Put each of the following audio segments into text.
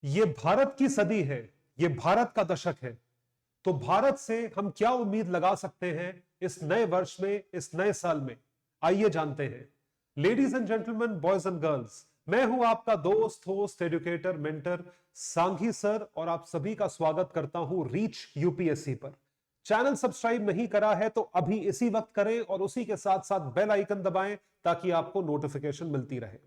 ये भारत की सदी है, ये भारत का दशक है। तो भारत से हम क्या उम्मीद लगा सकते हैं इस नए वर्ष में, इस नए साल में? आइए जानते हैं। Ladies and gentleman, boys and girls, मैं हूं आपका दोस्त, host, educator, mentor Sanghi sir, और आप सभी का स्वागत करता हूं रीच यूपीएससी पर। चैनल सब्सक्राइब नहीं करा है तो अभी इसी वक्त करें और उसी के साथ साथ बेल आइकन दबाएं ताकि आपको नोटिफिकेशन मिलती रहे।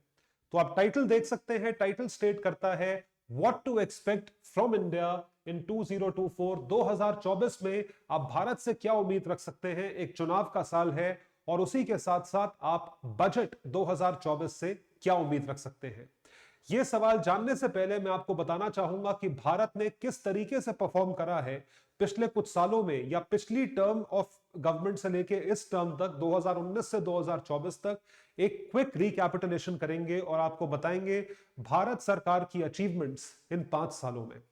तो आप टाइटल देख सकते हैं, टाइटल स्टेट करता है what to expect from India in 2024। 2024 में आप भारत से क्या उम्मीद रख सकते हैं? एक चुनाव का साल है और उसी के साथ साथ आप बजट 2024 से क्या उम्मीद रख सकते हैं? यह सवाल जानने से पहले मैं आपको बताना चाहूंगा कि भारत ने किस तरीके से परफॉर्म करा है पिछले कुछ सालों में, या पिछली टर्म ऑफ गवर्नमेंट से लेके इस टर्म तक, 2019 से 2024 तक। एक क्विक रिकैपिटुलेशन करेंगे और आपको बताएंगे भारत सरकार की अचीवमेंट्स इन 5 सालों में।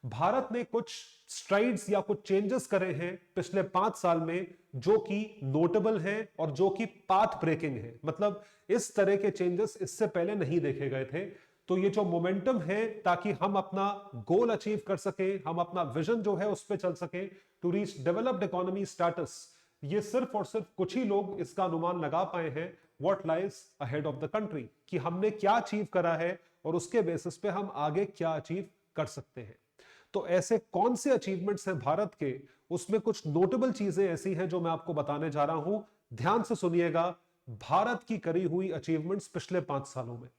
भारत ने कुछ स्ट्राइड्स या कुछ चेंजेस करे हैं पिछले 5 साल में जो कि नोटेबल हैं और जो कि पाथ ब्रेकिंग है। मतलब इस तरह के चेंजेस इससे पहले नहीं देखे गए थे। तो ये जो मोमेंटम है, ताकि हम अपना गोल अचीव कर सके, हम अपना विजन जो है उस पर चल सके, to reach developed economy status, ये सिर्फ और सिर्फ कुछ ही लोग इसका अनुमान लगा पाए हैं what lies ahead of the country, कि हमने क्या अचीव करा है और उसके बेसिस पे हम आगे क्या अचीव कर सकते हैं। तो ऐसे कौन से अचीवमेंट्स हैं भारत के, उसमें कुछ नोटेबल चीजें ऐसी हैं जो मैं आपको बताने जा रहा हूं। ध्यान से सुनिएगा। भारत की करी हुई अचीवमेंट्स पिछले 5 सालों में: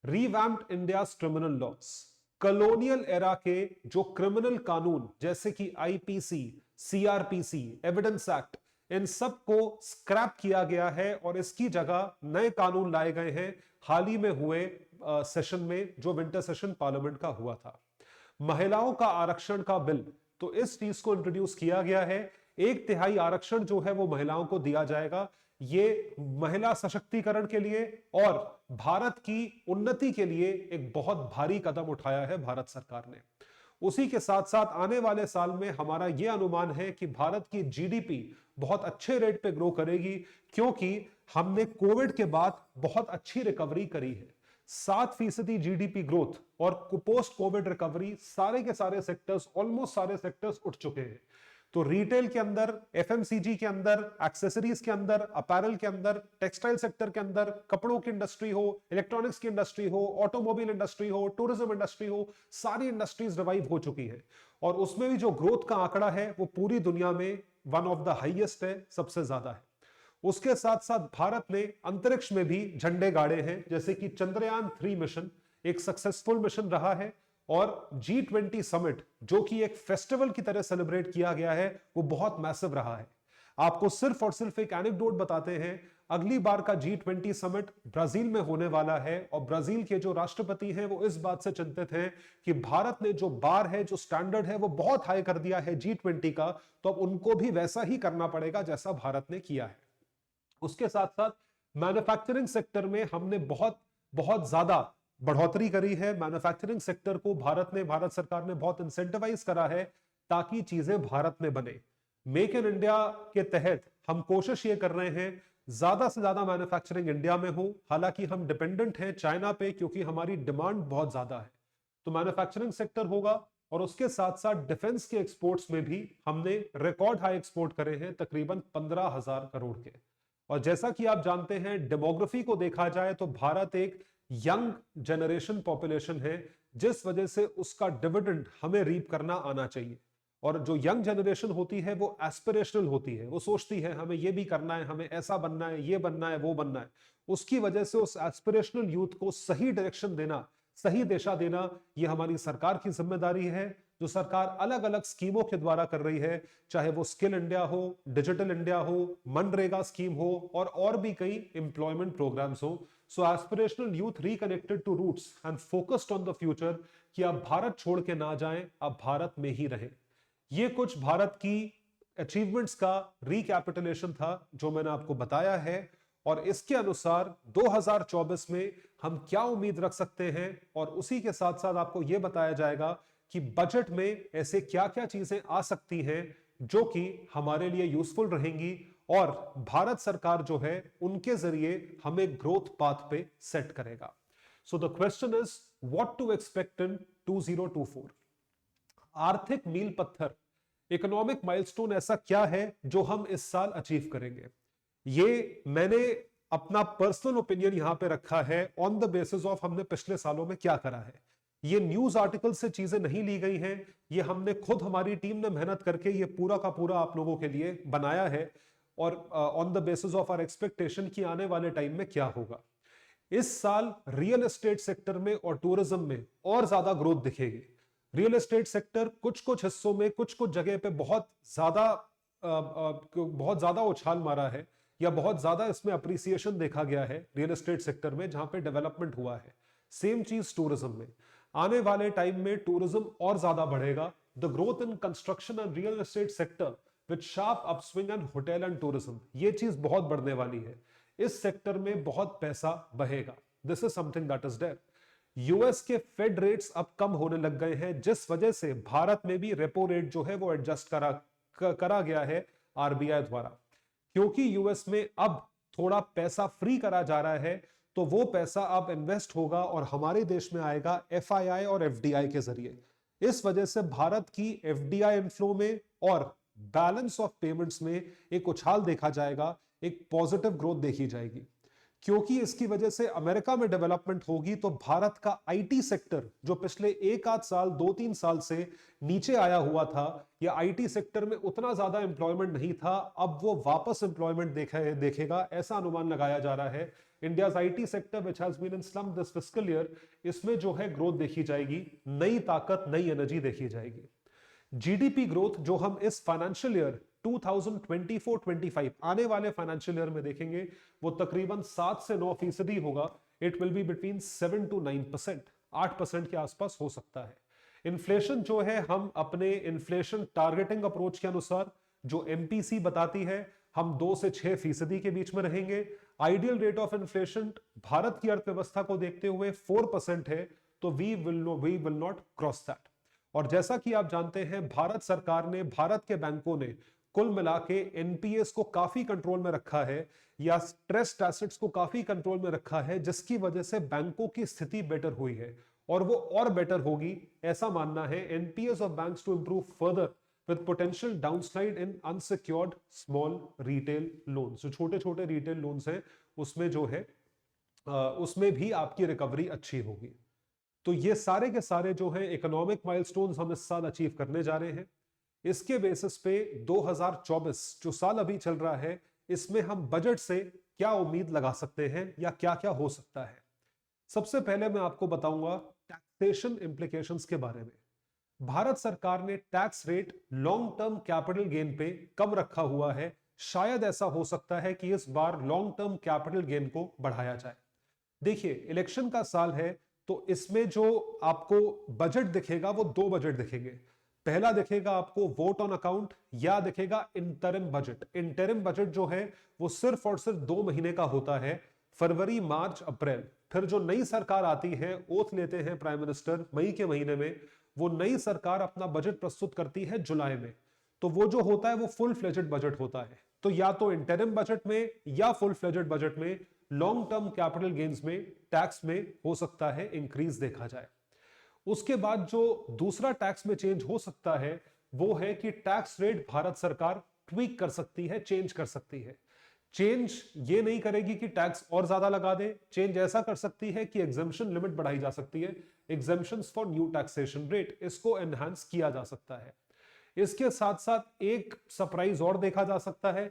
revamped India's criminal loss, colonial era के जो क्रिमिनल कानून जैसे कि आईपीसी, सीआरपीसी, एविडेंस एक्ट, इन सब को स्क्रैप किया गया है और इसकी जगह नए कानून लाए गए हैं हाल ही में हुए सेशन में, जो विंटर सेशन पार्लियामेंट का हुआ था। महिलाओं का आरक्षण का बिल, तो इस चीज को इंट्रोड्यूस किया गया है। 1/3 आरक्षण जो है वो महिलाओं को दिया जाएगा। ये महिला सशक्तिकरण के लिए और भारत की उन्नति के लिए एक बहुत भारी कदम उठाया है भारत सरकार ने। उसी के साथ साथ आने वाले साल में हमारा यह अनुमान है कि भारत की जीडीपी बहुत अच्छे रेट पे ग्रो करेगी, क्योंकि हमने कोविड के बाद बहुत अच्छी रिकवरी करी है। 7% जीडीपी ग्रोथ और पोस्ट कोविड रिकवरी, सारे के सारे सेक्टर्स, ऑलमोस्ट सारे सेक्टर्स उठ चुके हैं। तो रिटेल के अंदर, एफएमसीजी के अंदर, एक्सेसरीज के अंदर, अपैरल के अंदर, टेक्सटाइल सेक्टर के अंदर, कपड़ों की इंडस्ट्री हो, इलेक्ट्रॉनिक्स की इंडस्ट्री हो, ऑटोमोबाइल इंडस्ट्री हो, टूरिज्म इंडस्ट्री हो, सारी इंडस्ट्रीज रिवाइव हो चुकी है। और उसमें भी जो ग्रोथ का आंकड़ा है वो पूरी दुनिया में वन ऑफ द हाईएस्ट है, सबसे ज्यादा है। उसके साथ साथ भारत ने अंतरिक्ष में भी झंडे गाड़े हैं, जैसे कि चंद्रयान 3 मिशन एक सक्सेसफुल मिशन रहा है, और G20 समिट जो कि एक फेस्टिवल की तरह सेलिब्रेट किया गया है, वो बहुत मैसिव रहा है। आपको सिर्फ और सिर्फ एक एनेक्डोट बताते हैं, अगली बार का G20 समिट ब्राजील में होने वाला है और ब्राजील के जो राष्ट्रपति हैं वो इस बात से चिंतित हैं कि भारत ने जो बार है, जो स्टैंडर्ड है, वो बहुत हाई कर दिया है G20 का, तो अब उनको भी वैसा ही करना पड़ेगा जैसा भारत ने किया है। उसके साथ साथ मैन्युफैक्चरिंग सेक्टर में हमने बहुत बहुत ज्यादा बढ़ोतरी करी है। मैन्युफैक्चरिंग सेक्टर को भारत सरकार ने बहुत इंसेंटिवाइज करा है ताकि चीजें भारत में बने। मेक इन इंडिया के तहत हम कोशिश ये कर रहे हैं ज्यादा से ज्यादा मैन्युफैक्चरिंग इंडिया में हो। हालांकि हम डिपेंडेंट हैं चाइना पे, क्योंकि हमारी डिमांड बहुत ज्यादा है। तो मैन्युफैक्चरिंग सेक्टर होगा, और उसके साथ साथ डिफेंस के एक्सपोर्ट्स में भी हमने रिकॉर्ड हाई एक्सपोर्ट करे हैं, तकरीबन 15,000 करोड़ के। और जैसा कि आप जानते हैं, डेमोग्राफी को देखा जाए तो भारत एक यंग जनरेशन पॉपुलेशन है, जिस वजह से उसका डिविडेंड हमें रीप करना आना चाहिए। और जो यंग जनरेशन होती है वो एस्पिरेशनल होती है, वो सोचती है हमें ये भी करना है, हमें ऐसा बनना है, ये बनना है, वो बनना है। उसकी वजह से उस एस्पिरेशनल यूथ को सही डायरेक्शन देना, सही दिशा देना, ये हमारी सरकार की जिम्मेदारी है, जो सरकार अलग अलग स्कीमों के द्वारा कर रही है, चाहे वो स्किल इंडिया हो, डिजिटल इंडिया हो, मनरेगा स्कीम हो, और भी कई एम्प्लॉयमेंट प्रोग्राम्स हो। So aspirational youth reconnected to roots and focused on the future, कि आप भारत छोड़ के ना जाएं, आप भारत में ही रहें। ये कुछ भारत की अचीवमेंट्स का रिकैपिटुलेशन था जो मैंने आपको बताया है, और इसके अनुसार 2024 में हम क्या उम्मीद रख सकते हैं, और उसी के साथ साथ आपको यह बताया जाएगा कि बजट में ऐसे क्या क्या चीजें आ सकती हैं जो कि हमारे लिए यूजफुल रहेंगी, और भारत सरकार जो है उनके जरिए हमें ग्रोथ पाथ पे सेट करेगा। So the question is what to expect in 2024। आर्थिक मील पत्थर, इकोनॉमिक माइलस्टोन ऐसा क्या है जो हम इस साल अचीव करेंगे? ये मैंने अपना पर्सनल ओपिनियन यहां पे रखा है ऑन द बेसिस ऑफ हमने पिछले सालों में क्या करा है। ये न्यूज आर्टिकल से चीजें नहीं ली गई हैं, ये हमने खुद, हमारी टीम ने मेहनत करके ये पूरा का पूरा आप लोगों के लिए बनाया है, और on the basis of our expectation कि आने वाले टाइम में क्या होगा। इस साल रियल एस्टेट सेक्टर में और टूरिज्म में और ज्यादा ग्रोथ दिखेगी। रियल एस्टेट सेक्टर कुछ कुछ हिस्सों में, कुछ कुछ जगह पे बहुत ज्यादा उछाल मारा है, या बहुत ज्यादा इसमें अप्रिसिएशन देखा गया है रियल एस्टेट सेक्टर में, जहां पे डेवलपमेंट हुआ है। सेम चीज टूरिज्म में, आने वाले टाइम में टूरिज्म और ज्यादा बढ़ेगा। The growth in construction and real estate sector with sharp upswing and hotel and tourism, ये चीज बहुत बढ़ने वाली है। इस सेक्टर में बहुत पैसा बहेगा। This is something that is there. US के फेड रेट्स अब कम होने लग गए हैं, जिस वजह से भारत में भी रेपो रेट जो है वो एडजस्ट करा गया है आरबीआई द्वारा। क्योंकि यूएस में अब थोड़ा पैसा फ्री करा जा रहा है, तो वो पैसा अब इन्वेस्ट होगा और हमारे देश में आएगा एफआईआई और एफडीआई के जरिए। इस वजह से भारत की एफडीआई इनफ्लो में और बैलेंस ऑफ पेमेंट्स में एक उछाल देखा जाएगा, एक पॉजिटिव ग्रोथ देखी जाएगी। क्योंकि इसकी वजह से अमेरिका में डेवलपमेंट होगी, तो भारत का आईटी सेक्टर जो पिछले एक आध साल, 2-3 साल से नीचे आया हुआ था, या आईटी सेक्टर में उतना ज्यादा एम्प्लॉयमेंट नहीं था, अब वो वापस एम्प्लॉयमेंट देखेगा, ऐसा अनुमान लगाया जा रहा है। India's IT sector which has been in slum this fiscal year, इसमें जो है ग्रोथ देखी जाएगी, नई ताकत, नई एनर्जी देखी जाएगी। जीडीपी ग्रोथ जो हम इस फाइनेंशियल ईयर 2024-25 आने वाले फाइनेंशियल ईयर में देखेंगे, वो तकरीबन 7 से 9% होगा। It will be between 7 to 9%, 8% के आसपास हो सकता है। इन्फ्लेशन जो है, हम अपने इन्फ्लेशन टारगेटिंग अप्रोच के अनुसार जो एमपीसी बताती है, हम 2 से 6% के बीच में रहेंगे। Ideal rate of inflation Bharat की अर्थव्यवस्था को देखते हुए 4% है, तो we will not cross that. और जैसा कि आप जानते हैं, भारत सरकार ने, भारत के बैंकों ने कुल मिला के एनपीएस को काफी कंट्रोल में रखा है, या स्ट्रेस्ड एसेट्स को काफी कंट्रोल में रखा है, जिसकी वजह से बैंकों की स्थिति बेटर हुई है, और वो और बेटर होगी, ऐसा मानना है। NPAs of banks to improve further with potential downslide in unsecured small retail loans. जो छोटे छोटे रिटेल लोन्स हैं, उसमें जो है उसमें भी आपकी रिकवरी अच्छी होगी। तो ये सारे के सारे जो है इकोनॉमिक माइलस्टोन्स हम इस साल अचीव करने जा रहे हैं। इसके बेसिस पे 2024 जो साल अभी चल रहा है, इसमें हम बजट से क्या उम्मीद लगा सकते हैं, या क्या क्या हो सकता है। सबसे पहले मैं आपको बताऊंगा टैक्सेशन इंप्लीकेशंस के बारे में। भारत सरकार ने tax rate long term capital gain पे कम रखा हुआ है। शायद ऐसा हो सकता है कि इस बार लॉन्ग टर्म कैपिटल गेन को बढ़ाया जाए। देखिए, इलेक्शन का साल है, तो इसमें जो आपको बजट दिखेगा वो 2 बजट दिखेंगे। पहला दिखेगा आपको वोट ऑन अकाउंट, या दिखेगा इंटरिम बजट। इंटरिम बजट जो है वो सिर्फ और सिर्फ 2 महीने का होता है, फरवरी, मार्च, अप्रैल। फिर जो नई सरकार आती है, ओथ लेते हैं प्राइम मिनिस्टर मई के महीने में, वो नई सरकार अपना बजट प्रस्तुत करती है जुलाई में। तो वो जो होता है वो फुल फ्लेजेड बजट होता है। तो या तो इंटरिम बजट में या फुल फ्लेजेड बजट में लॉन्ग टर्म कैपिटल गेन्स में, टैक्स में हो सकता है इंक्रीज देखा जाए। उसके बाद जो दूसरा टैक्स में चेंज हो सकता है, वो है कि टैक्स रेट भारत सरकार ट्वीक कर सकती है, चेंज कर सकती है। चेंज ये नहीं करेगी कि टैक्स और ज्यादा लगा दे, चेंज ऐसा कर सकती है कि एग्जेम्पशन लिमिट बढ़ाई जा सकती है, exemptions for new taxation rate, इसको एनहांस किया जा सकता है। इसके साथ साथ एक सरप्राइज और देखा जा सकता है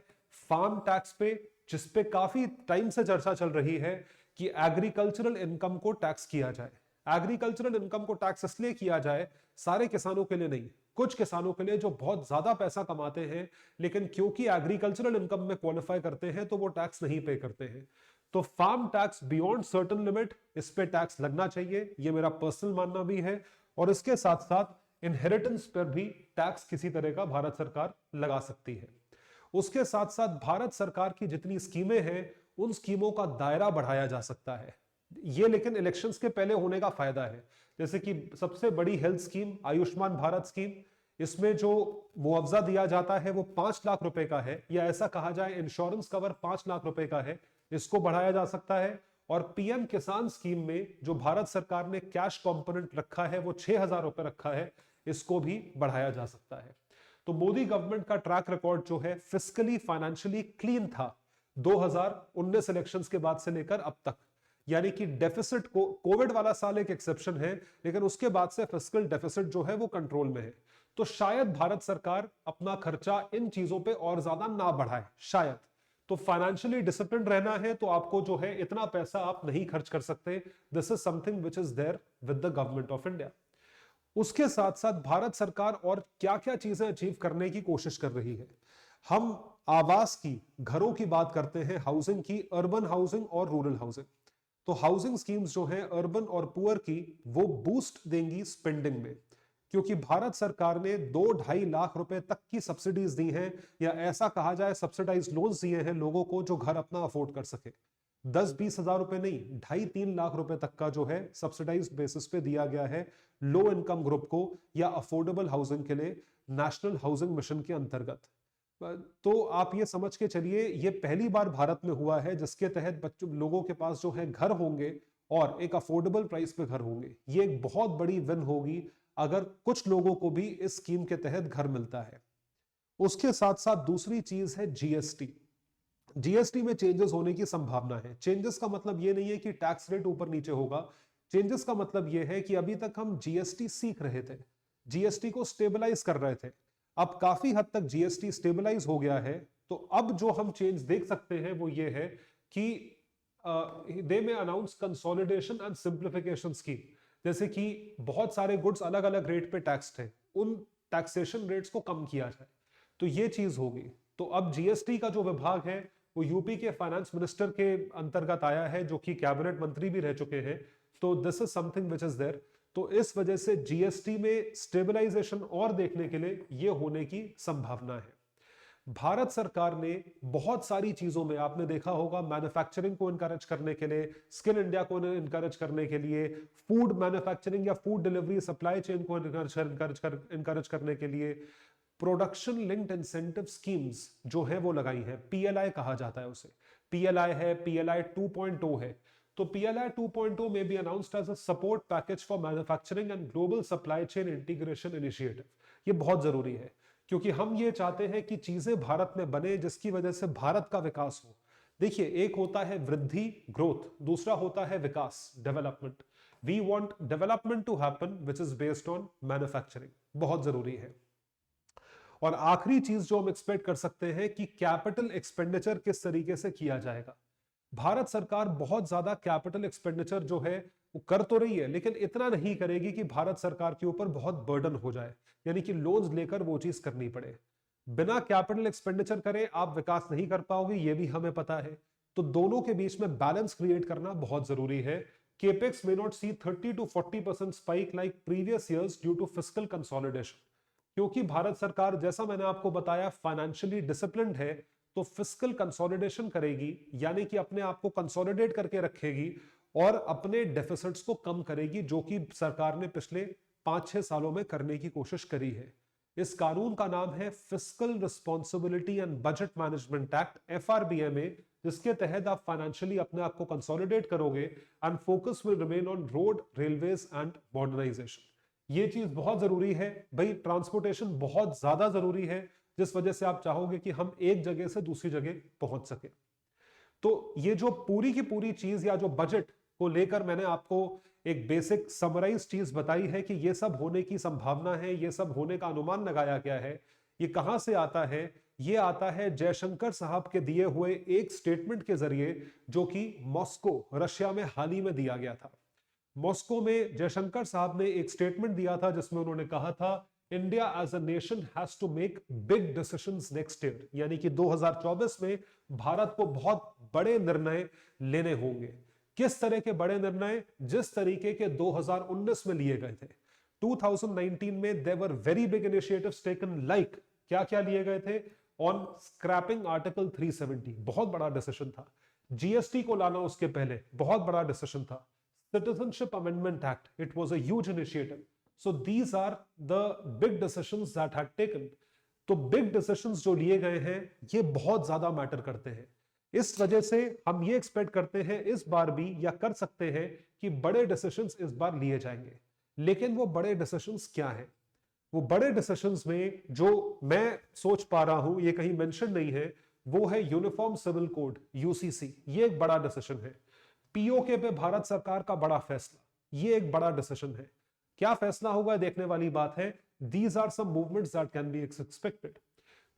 फार्म टैक्स पे, जिसपे काफी टाइम से चर्चा चल रही है कि एग्रीकल्चरल इनकम को टैक्स किया जाए। एग्रीकल्चरल इनकम को टैक्स इसलिए किया जाए, सारे किसानों के लिए नहीं, कुछ किसानों के लिए जो बहुत ज्यादा पैसा कमाते हैं, लेकिन क्योंकि एग्रीकल्चरल इनकम में क्वालिफाई करते हैं, तो वो टैक्स नहीं पे करते हैं। तो farm tax beyond certain limit, इस पे टैक्स लगना चाहिए, ये मेरा पर्सनल मानना भी है। और इसके साथ साथ इनहेरिटेंस पर भी टैक्स किसी तरह का भारत सरकार लगा सकती है। उसके साथ साथ भारत सरकार की जितनी स्कीमें हैं, उन स्कीमों का दायरा बढ़ाया जा सकता है। ये लेकिन इलेक्शंस के पहले होने का फायदा है। जैसे कि सबसे बड़ी health scheme Ayushman Bharat scheme, इसमें जो मुआवजा दिया जाता है वो 5 लाख रुपए का है, या ऐसा कहा जाए इंश्योरेंस कवर 5 लाख रुपए का है, इसको बढ़ाया जा सकता है। और पीएम किसान स्कीम में जो भारत सरकार ने कैश कंपोनेंट रखा है वो 6,000 रुपए रखा है, इसको भी बढ़ाया जा सकता है। तो मोदी गवर्नमेंट का ट्रैक रिकॉर्ड जो है फिस्कली फाइनेंशियली क्लीन था 2019 इलेक्शंस के बाद से लेकर अब तक, यानी कि डेफिसिट को, कोविड वाला साल एक एक्सेप्शन है, लेकिन उसके बाद से फिस्कल डेफिसिट जो है वो कंट्रोल में है। तो शायद भारत सरकार अपना खर्चा इन चीजों पे और ज्यादा ना बढ़ाए, शायद। तो फाइनेंशियली डिसिप्लिन रहना है तो आपको जो है इतना पैसा आप नहीं खर्च कर सकते। This is something which is there with the government of India. उसके साथ साथ भारत सरकार और क्या क्या चीजें अचीव करने की कोशिश कर रही है। हम आवास की, घरों की बात करते हैं, हाउसिंग की, अर्बन हाउसिंग और रूरल हाउसिंग। तो हाउसिंग स्कीम्स जो हैं अर्बन और पुअर की, वो बूस्ट देंगी स्पेंडिंग में, क्योंकि भारत सरकार ने 2-2.5 लाख रुपए तक की सब्सिडीज दी हैं, या ऐसा कहा जाए सब्सिडाइज लोन्स दिए हैं लोगों को जो घर अपना अफोर्ड कर सके। 10-20 हजार रुपए नहीं, 2.5-3 लाख रुपए तक का जो है सब्सिडाइज बेसिस पे दिया गया है लो इनकम ग्रुप को या अफोर्डेबल हाउसिंग के लिए नेशनल हाउसिंग मिशन के अंतर्गत। तो आप ये समझ के चलिए ये पहली बार भारत में हुआ है जिसके तहत बच्चों, लोगों के पास जो है घर होंगे और एक अफोर्डेबल प्राइस पे घर होंगे। ये एक बहुत बड़ी विन होगी अगर कुछ लोगों को भी इस स्कीम के तहत घर मिलता है। उसके साथ साथ दूसरी चीज है जीएसटी। जीएसटी में चेंजेस होने की संभावना है। चेंजेस का मतलब यह नहीं है कि टैक्स रेट ऊपर नीचे होगा। चेंजेस का मतलब यह है कि अभी तक हम जीएसटी सीख रहे थे, जीएसटी को स्टेबलाइज कर रहे थे, अब काफी हद तक जीएसटी स्टेबलाइज हो गया है। तो अब जो हम चेंज देख सकते हैं वो ये है कि दे में announce consolidation and simplification scheme, जैसे कि बहुत सारे गुड्स अलग अलग रेट पे टैक्स थे, उन टैक्सेशन रेट्स को कम किया जाए, तो ये चीज होगी। तो अब जीएसटी का जो विभाग है वो यूपी के फाइनेंस मिनिस्टर के अंतर्गत आया है, जो कि कैबिनेट मंत्री भी रह चुके हैं। तो this is something which is there. तो इस वजह से जीएसटी में स्टेबलाइजेशन और देखने के लिए ये होने की संभावना है। भारत सरकार ने बहुत सारी चीजों में, आपने देखा होगा, मैन्युफैक्चरिंग को इनकरेज करने के लिए, स्किल इंडिया को इनकरेज करने के लिए, फूड मैन्युफैक्चरिंग या फूड डिलीवरी सप्लाई चेन को इनकरेज करने के लिए प्रोडक्शन लिंक्ड इंसेंटिव स्कीम्स जो है वो लगाई है। पीएलआई कहा जाता है उसे, पीएलआई है, पीएलआई 2.0 है। तो पीएलआई 2.0 में भी announced as a support package for manufacturing and global supply chain integration initiative. ये बहुत जरूरी है क्योंकि हम ये चाहते हैं कि चीजें भारत में बने जिसकी वजह से भारत का विकास हो। देखिए, एक होता है वृद्धि, ग्रोथ, दूसरा होता है विकास, development. We want development to happen which is based on manufacturing, बहुत जरूरी है। और आखिरी चीज जो हम एक्सपेक्ट कर सकते हैं कि कैपिटल एक्सपेंडिचर किस तरीके से किया जाएगा। भारत सरकार बहुत ज्यादा कैपिटल एक्सपेंडिचर जो है वो कर तो रही है, लेकिन इतना नहीं करेगी कि भारत सरकार के ऊपर बहुत बर्डन हो जाए, यानी कि लोन्स लेकर वो चीज करनी पड़े। बिना कैपिटल एक्सपेंडिचर करे आप विकास नहीं कर पाओगे, ये भी हमें पता है। तो दोनों के बीच में बैलेंस क्रिएट करना बहुत जरूरी है। Capex may not see 30 to 40% spike like previous years due to fiscal consolidation, क्योंकि भारत सरकार, जैसा मैंने आपको बताया, फाइनेंशियली डिसिप्लिन्ड है, तो फिस्कल कंसोलिडेशन करेगी, यानी कि अपने आप को कंसोलिडेट करके रखेगी और अपने डेफिसिट्स को कम करेगी, जो कि सरकार ने पिछले 5-6 सालों में करने की कोशिश करी है। इस कानून का नाम है fiscal responsibility and budget management act, FRBMA, जिसके तहत आप फाइनेंशियली अपने आप को कंसोलिडेट करोगे and focus will remain on road, railways and modernisation. ये चीज बहुत जरूरी है भाई, ट्रांसपोर्टेशन बहुत ज्यादा जरूरी है, जिस वजह से आप चाहोगे कि हम एक जगह से दूसरी जगह पहुंच सके। तो ये जो पूरी की पूरी चीज या जो बजट को लेकर मैंने आपको एक बेसिक समराइज चीज बताई है कि ये सब होने की संभावना है, ये सब होने का अनुमान लगाया गया है। ये कहां से आता है? ये आता है जयशंकर साहब के दिए हुए एक स्टेटमेंट के जरिए, जो कि मॉस्को, रशिया में हाल ही में दिया गया था। मॉस्को में जयशंकर साहब ने एक स्टेटमेंट दिया था जिसमें उन्होंने कहा था, India as a nation has to make big decisions next year, यानी कि 2024 में भारत को बहुत बड़े निर्णय लेने होंगे। किस तरह के बड़े निर्णय? जिस तरीके के 2019 में लिए गए थे। 2019 में there were very big initiatives taken, like क्या क्या लिए गए थे? ऑन स्क्रैपिंग आर्टिकल 370, बहुत बड़ा डिसीजन था। जीएसटी को लाना उसके पहले बहुत बड़ा डिसीजन था। Citizenship Amendment Act, it was a huge initiative. So these are the big decisions that had taken. तो big decisions जो लिए गए हैं ये बहुत ज्यादा मैटर करते हैं। इस वजह से हम ये एक्सपेक्ट करते हैं इस बार भी, या कर सकते हैं कि बड़े डिसीजंस इस बार लिए जाएंगे। लेकिन वो बड़े डिसीजंस क्या हैं? वो बड़े डिसीजंस में जो मैं सोच पा रहा हूं, ये कहीं मेंशन नहीं है, वो है यूनिफॉर्म सिविल कोड, यूसीसी। ये एक बड़ा डिसीजन है। पीओके पे भारत सरकार का बड़ा फैसला, ये एक बड़ा डिसीजन है। क्या फैसला होगा देखने वाली बात है। These are some movements that can be expected.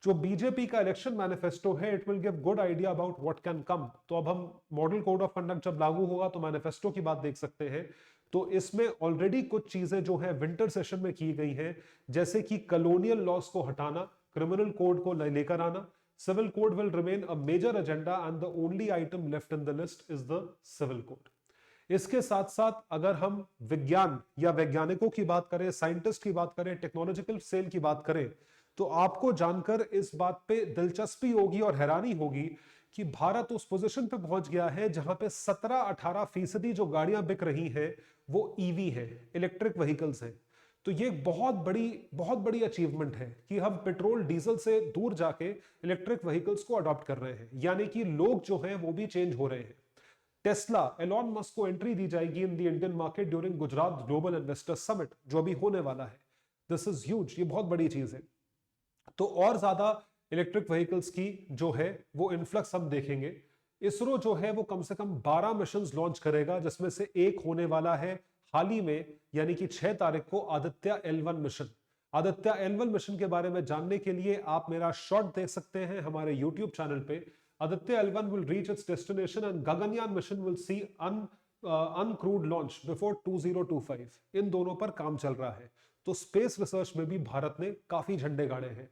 जो बीजेपी का इलेक्शन मैनिफेस्टो है, it will give good idea about what can come. तो अब हम मॉडल कोड ऑफ कंडक्ट जब लागू होगा तो मैनिफेस्टो की बात देख सकते हैं। तो इसमें ऑलरेडी कुछ चीजें जो है विंटर सेशन में की गई हैं, जैसे कि कॉलोनियल लॉस को हटाना, क्रिमिनल कोड को लेकर आना। Civil code will remain a major agenda and the only item left in the list is the civil code. इसके साथ साथ अगर हम विज्ञान या वैज्ञानिकों की बात करें, साइंटिस्ट की बात करें, टेक्नोलॉजिकल सेल की बात करें, तो आपको जानकर इस बात पे दिलचस्पी होगी और हैरानी होगी कि भारत उस पोजीशन पे पहुंच गया है जहां पे 17-18% जो गाड़ियां बिक रही हैं वो ईवी है, इलेक्ट्रिक व्हीकल्स हैं। तो ये बहुत बड़ी अचीवमेंट है कि हम पेट्रोल डीजल से दूर जाके इलेक्ट्रिक व्हीकल्स को अडॉप्ट कर रहे हैं, यानी कि लोग जो हैं वो भी चेंज हो रहे हैं। टेस्ला, एलॉन मस्क को एंट्री दी जाएगी in the Indian market during Gujarat global investors summit, जो अभी होने वाला है। दिस इज ह्यूज, ये बहुत बड़ी चीज है। तो और ज्यादा इलेक्ट्रिक व्हीकल्स की जो है वो इन्फ्लक्स हम देखेंगे। इसरो जो है वो कम से कम 12 मिशन लॉन्च करेगा, जिसमें से एक होने वाला है हाल ही में, यानी कि 6 तारीख को, Aditya L1 mission. Aditya L1 mission के बारे में जानने के लिए आप मेरा शॉर्ट देख सकते हैं हमारे YouTube चैनल पे। Aditya L1 will reach its destination and Gaganyaan mission will see uncrewed launch before 2025। इन दोनों पर काम चल रहा है। तो स्पेस रिसर्च में भी भारत ने काफी झंडे गाड़े हैं।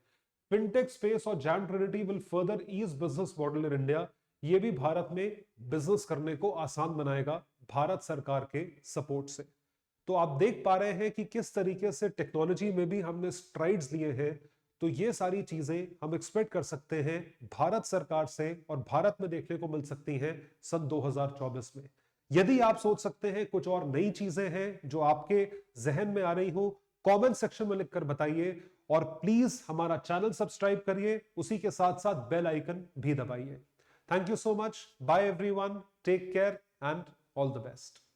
फिनटेक, स्पेस और JAM trinity will further ease business model in India. ये भी भारत में बिजनेस करने को आसान बनाएगा भारत सरकार के सपोर्ट से। तो आप देख पा रहे हैं कि किस तरीके से टेक्नोलॉजी में भी हमने स्ट्राइड्स लिए हैं। तो ये सारी चीजें हम एक्सपेक्ट कर सकते हैं भारत सरकार से, और भारत में देखने को मिल सकती हैं सन 2024 में। यदि आप सोच सकते हैं कुछ और नई चीजें हैं जो आपके जहन में आ रही हो, कमेंट सेक्शन में लिखकर बताइए। और प्लीज हमारा चैनल सब्सक्राइब करिए, उसी के साथ साथ बेल आइकन भी दबाइए। Thank you so much, bye everyone, take care and all the best.